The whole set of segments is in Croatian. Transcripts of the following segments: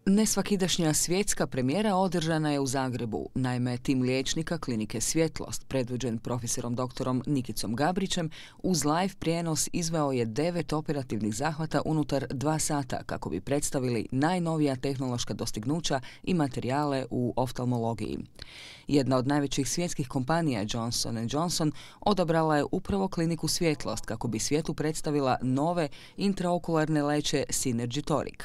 Nesvakidašnja svjetska premijera održana je u Zagrebu. Naime, tim liječnika klinike Svjetlost, predvođen profesorom doktorom Nikicom Gabrićem, uz live prijenos izveo je 9 operativnih zahvata unutar 2 sata kako bi predstavili najnovija tehnološka dostignuća i materijale u oftalmologiji. Jedna od najvećih svjetskih kompanija, Johnson & Johnson, odabrala je upravo kliniku Svjetlost kako bi svijetu predstavila nove intraokularne leće Synergy Toric.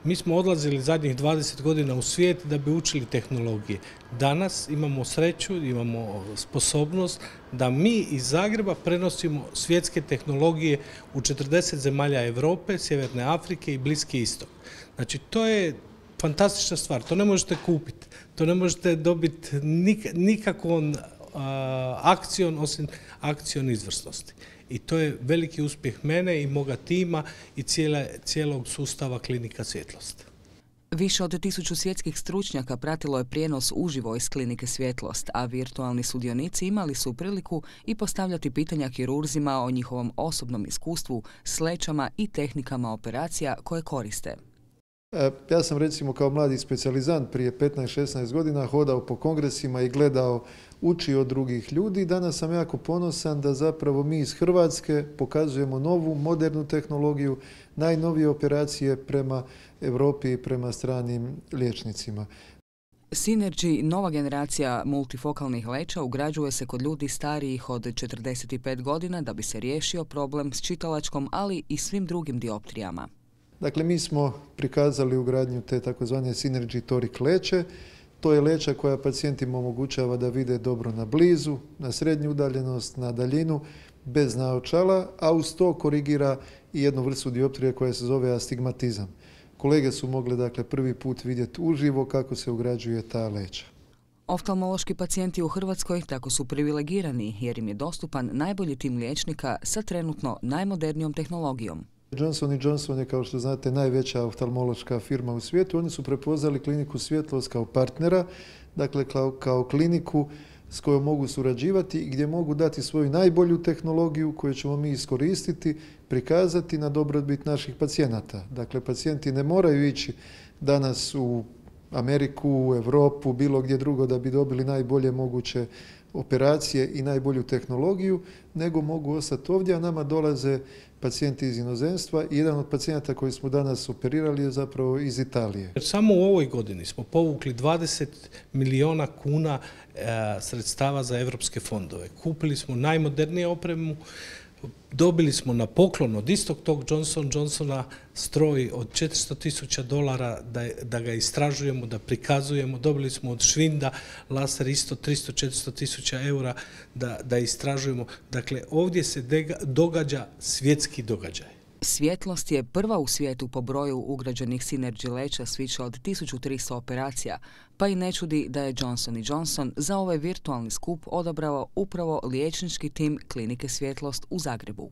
Mi smo odlazili zadnjih 20 godina u svijet da bi učili tehnologije. Danas imamo sreću, imamo sposobnost da mi iz Zagreba prenosimo svjetske tehnologije u 40 zemalja Europe, Sjeverne Afrike i Bliski istok. Znači, to je fantastična stvar. To ne možete kupiti. To ne možete dobiti nikakvom akcijom osim akcijom izvrsnosti. I to je veliki uspjeh mene i moga tima i cijelog sustava klinika Svjetlost. Više od 1000 svjetskih stručnjaka pratilo je prijenos uživo iz klinike Svjetlost, a virtualni sudionici imali su priliku i postavljati pitanja kirurzima o njihovom osobnom iskustvu s lećama i tehnikama operacija koje koriste. Ja sam recimo kao mladi specijalizant prije 15-16 godina hodao po kongresima i gledao, učio od drugih ljudi. Danas sam jako ponosan da zapravo mi iz Hrvatske pokazujemo novu, modernu tehnologiju, najnovije operacije prema Europi i prema stranim liječnicima. Synergy, nova generacija multifokalnih leća, ugrađuje se kod ljudi starijih od 45 godina da bi se riješio problem s čitalačkom, ali i svim drugim dioptrijama. Dakle, mi smo prikazali ugradnju te takozvane Synergy Toric leće. To je leća koja pacijentima omogućava da vide dobro na blizu, na srednju udaljenost, na daljinu, bez naočala, a uz to korigira i jednu vrstu dioptrije koja se zove astigmatizam. Kolege su mogli dakle prvi put vidjeti uživo kako se ugrađuje ta leća. Oftalmološki pacijenti u Hrvatskoj tako su privilegirani jer im je dostupan najbolji tim liječnika sa trenutno najmodernijom tehnologijom. Johnson & Johnson je, kao što znate, najveća oftalmološka firma u svijetu. Oni su prepoznali kliniku Svjetlost kao partnera, dakle kao kliniku s kojom mogu surađivati i gdje mogu dati svoju najbolju tehnologiju koju ćemo mi iskoristiti, prikazati na dobrobit naših pacijenata. Dakle, pacijenti ne moraju ići danas u Ameriku, u Europu, bilo gdje drugo da bi dobili najbolje moguće operacije i najbolju tehnologiju, nego mogu ostati ovdje, a nama dolaze pacijenti iz inozemstva i jedan od pacijenata koji smo danas operirali je zapravo iz Italije. Samo u ovoj godini smo povukli 20 milijuna kuna sredstava za evropske fondove. Kupili smo najmoderniju opremu, dobili smo na poklon od istog tog Johnsona stroj od $400,000 da ga istražujemo, da prikazujemo. Dobili smo od Švinda laser isto 300-400 eura da istražujemo. Dakle, ovdje se događa svjetski događaj. Svjetlost je prva u svijetu po broju ugrađenih Synergy leća s više od 1300 operacija, pa i ne čudi da je Johnson & Johnson za ovaj virtualni skup odabrao upravo liječnički tim klinike Svjetlost u Zagrebu.